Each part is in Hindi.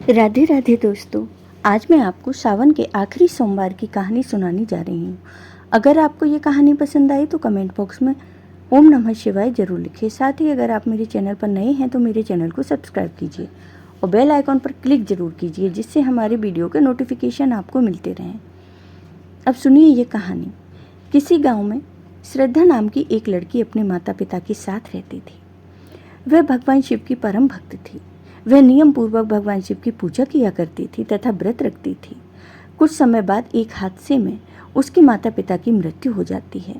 राधे राधे दोस्तों। आज मैं आपको सावन के आखिरी सोमवार की कहानी सुनाने जा रही हूँ। अगर आपको ये कहानी पसंद आई तो कमेंट बॉक्स में ओम नमः शिवाय जरूर लिखिए। साथ ही अगर आप मेरे चैनल पर नए हैं तो मेरे चैनल को सब्सक्राइब कीजिए और बेल आइकॉन पर क्लिक जरूर कीजिए, जिससे हमारे वीडियो के नोटिफिकेशन आपको मिलते रहें। अब सुनिए ये कहानी। किसी गाँव में श्रद्धा नाम की एक लड़की अपने माता पिता के साथ रहती थी। वह भगवान शिव की परम भक्त थी। वह नियम पूर्वक भगवान शिव की पूजा किया करती थी तथा व्रत रखती थी। कुछ समय बाद एक हादसे में उसके माता पिता की मृत्यु हो जाती है।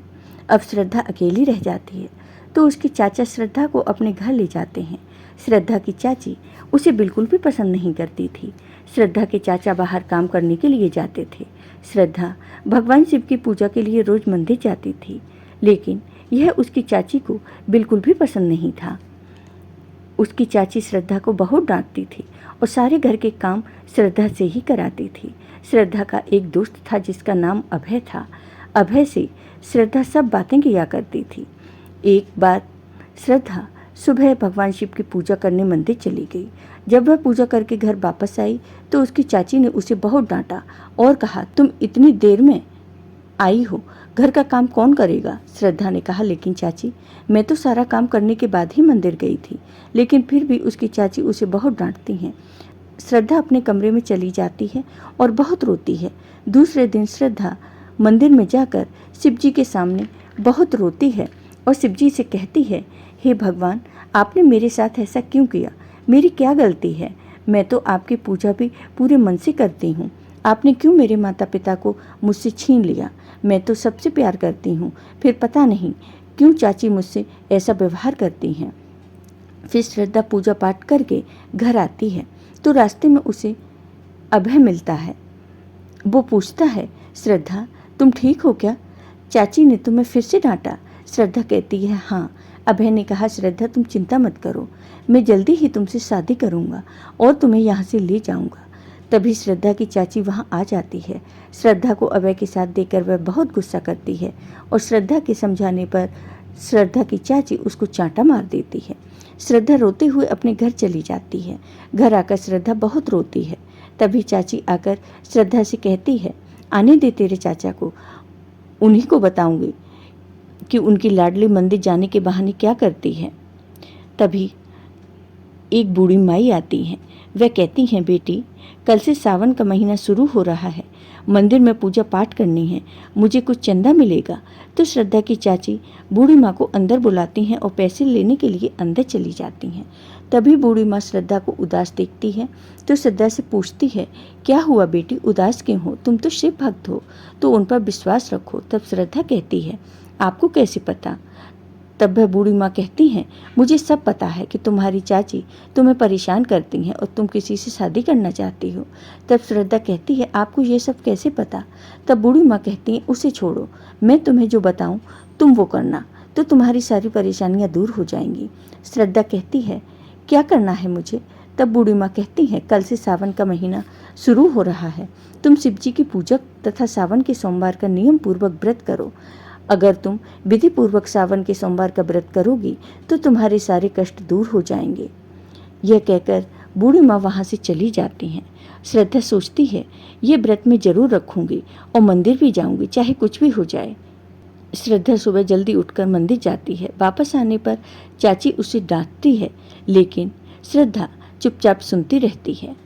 अब श्रद्धा अकेली रह जाती है तो उसकी चाचा श्रद्धा को अपने घर ले जाते हैं। श्रद्धा की चाची उसे बिल्कुल भी पसंद नहीं करती थी। श्रद्धा के चाचा बाहर काम करने के लिए जाते थे। श्रद्धा भगवान शिव की पूजा के लिए रोज मंदिर जाती थी, लेकिन यह उसकी चाची को बिल्कुल भी पसंद नहीं था। उसकी चाची श्रद्धा को बहुत डांटती थी और सारे घर के काम श्रद्धा से ही कराती थी। श्रद्धा का एक दोस्त था जिसका नाम अभय था। अभय से श्रद्धा सब बातें किया करती थी। एक बार श्रद्धा सुबह भगवान शिव की पूजा करने मंदिर चली गई। जब वह पूजा करके घर वापस आई तो उसकी चाची ने उसे बहुत डांटा और कहा, तुम इतनी देर में आई हो, घर का काम कौन करेगा? श्रद्धा ने कहा, लेकिन चाची, मैं तो सारा काम करने के बाद ही मंदिर गई थी। लेकिन फिर भी उसकी चाची उसे बहुत डांटती हैं। श्रद्धा अपने कमरे में चली जाती है और बहुत रोती है। दूसरे दिन श्रद्धा मंदिर में जाकर शिव जी के सामने बहुत रोती है और शिव जी से कहती है, हे भगवान, आपने मेरे साथ ऐसा क्यों किया? मेरी क्या गलती है? मैं तो आपकी पूजा भी पूरे मन से करती हूँ। आपने क्यों मेरे माता पिता को मुझसे छीन लिया? मैं तो सबसे प्यार करती हूँ, फिर पता नहीं क्यों चाची मुझसे ऐसा व्यवहार करती हैं। फिर श्रद्धा पूजा पाठ करके घर आती है तो रास्ते में उसे अभय मिलता है। वो पूछता है, श्रद्धा, तुम ठीक हो क्या? चाची ने तुम्हें फिर से डांटा? श्रद्धा कहती है, हाँ। अभय ने कहा, श्रद्धा, तुम चिंता मत करो, मैं जल्दी ही तुमसे शादी करूँगा और तुम्हें यहाँ से ले जाऊँगा। तभी श्रद्धा की चाची वहाँ आ जाती है। श्रद्धा को अभय के साथ देखकर वह बहुत गुस्सा करती है और श्रद्धा के समझाने पर श्रद्धा की चाची उसको चांटा मार देती है। श्रद्धा रोते हुए अपने घर चली जाती है। घर आकर श्रद्धा बहुत रोती है। तभी चाची आकर श्रद्धा से कहती है, आने दे तेरे चाचा को, उन्हीं को बताऊंगी कि उनकी लाडली मंदिर जाने के बहाने क्या करती है। तभी एक बूढ़ी माई आती हैं। वह कहती हैं, बेटी, कल से सावन का महीना शुरू हो रहा है, मंदिर में पूजा पाठ करनी है, मुझे कुछ चंदा मिलेगा। तो श्रद्धा की चाची बूढ़ी माँ को अंदर बुलाती हैं और पैसे लेने के लिए अंदर चली जाती हैं। तभी बूढ़ी माँ श्रद्धा को उदास देखती है तो श्रद्धा से पूछती है, क्या हुआ बेटी, उदास क्यों हो? तुम तो शिव भक्त हो, तो उन पर विश्वास रखो। तब श्रद्धा कहती है, आपको कैसे पता? तब वह बूढ़ी माँ कहती हैं, मुझे सब पता है कि तुम्हारी चाची तुम्हें परेशान करती हैं और तुम किसी से शादी करना चाहती हो। तब श्रद्धा कहती है, आपको ये सब कैसे पता? तब बूढ़ी माँ कहती हैं, उसे छोड़ो, मैं तुम्हें जो बताऊं तुम वो करना, तो तुम्हारी सारी परेशानियां दूर हो जाएंगी। श्रद्धा कहती है, क्या करना है मुझे? तब बूढ़ी माँ कहती है, कल से सावन का महीना शुरू हो रहा है, तुम शिव जी की पूजा तथा सावन के सोमवार का नियम पूर्वक व्रत करो। अगर तुम विधि पूर्वक सावन के सोमवार का व्रत करोगी तो तुम्हारे सारे कष्ट दूर हो जाएंगे। यह कहकर बूढ़ी माँ वहाँ से चली जाती हैं। श्रद्धा सोचती है, ये व्रत मैं जरूर रखूंगी और मंदिर भी जाऊंगी, चाहे कुछ भी हो जाए। श्रद्धा सुबह जल्दी उठकर मंदिर जाती है। वापस आने पर चाची उसे डांटती है, लेकिन श्रद्धा चुपचाप सुनती रहती है।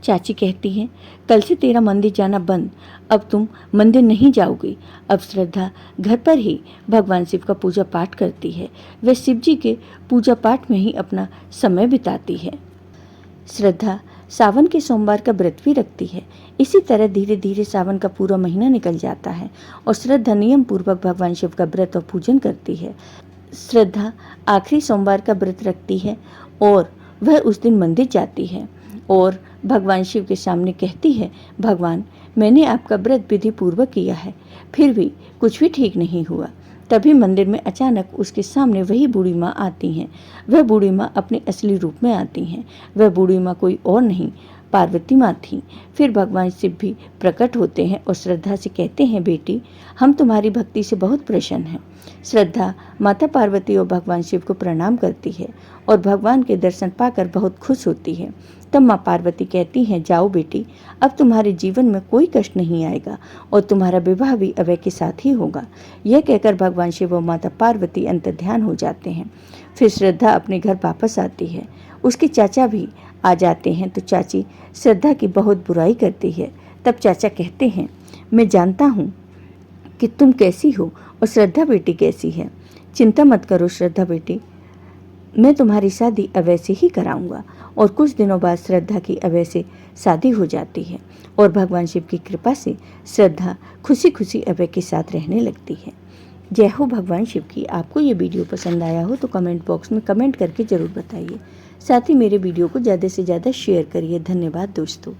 चाची कहती हैं, कल से तेरा मंदिर जाना बंद, अब तुम मंदिर नहीं जाओगी। अब श्रद्धा घर पर ही भगवान शिव का पूजा पाठ करती है। वह शिव जी के पूजा पाठ में ही अपना समय बिताती है। श्रद्धा सावन के सोमवार का व्रत भी रखती है। इसी तरह धीरे धीरे सावन का पूरा महीना निकल जाता है और श्रद्धा नियम पूर्वक भगवान शिव का व्रत और पूजन करती है। श्रद्धा आखिरी सोमवार का व्रत रखती है और वह उस दिन मंदिर जाती है और भगवान शिव के सामने कहती है, भगवान, मैंने आपका व्रत विधि पूर्वक किया है, फिर भी कुछ भी ठीक नहीं हुआ। तभी मंदिर में अचानक उसके सामने वही बूढ़ी माँ आती हैं। वह बूढ़ी माँ अपने असली रूप में आती हैं। वह बूढ़ी माँ कोई और नहीं, पार्वती माँ थी। फिर भगवान शिव भी प्रकट होते हैं और श्रद्धा से कहते हैं, बेटी, हम तुम्हारी भक्ति से बहुत प्रसन्न हैं। श्रद्धा माता पार्वती और भगवान शिव को प्रणाम करती है और भगवान के दर्शन पाकर बहुत खुश होती है। तब माँ पार्वती कहती हैं, जाओ बेटी, अब तुम्हारे जीवन में कोई कष्ट नहीं आएगा और तुम्हारा विवाह भी अभय के साथ ही होगा। यह कहकर भगवान शिव व माता पार्वती अंतर्ध्यान हो जाते हैं। फिर श्रद्धा अपने घर वापस आती है। उसके चाचा भी आ जाते हैं तो चाची श्रद्धा की बहुत बुराई करती है। तब चाचा कहते हैं, मैं जानता हूँ कि तुम कैसी हो और श्रद्धा बेटी कैसी है। चिंता मत करो श्रद्धा बेटी, मैं तुम्हारी शादी अभय से ही कराऊंगा। और कुछ दिनों बाद श्रद्धा की अभय से शादी हो जाती है और भगवान शिव की कृपा से श्रद्धा खुशी खुशी अभय के साथ रहने लगती है। जय हो भगवान शिव की। आपको ये वीडियो पसंद आया हो तो कमेंट बॉक्स में कमेंट करके ज़रूर बताइए। साथ ही मेरे वीडियो को ज़्यादा से ज़्यादा शेयर करिए। धन्यवाद दोस्तों।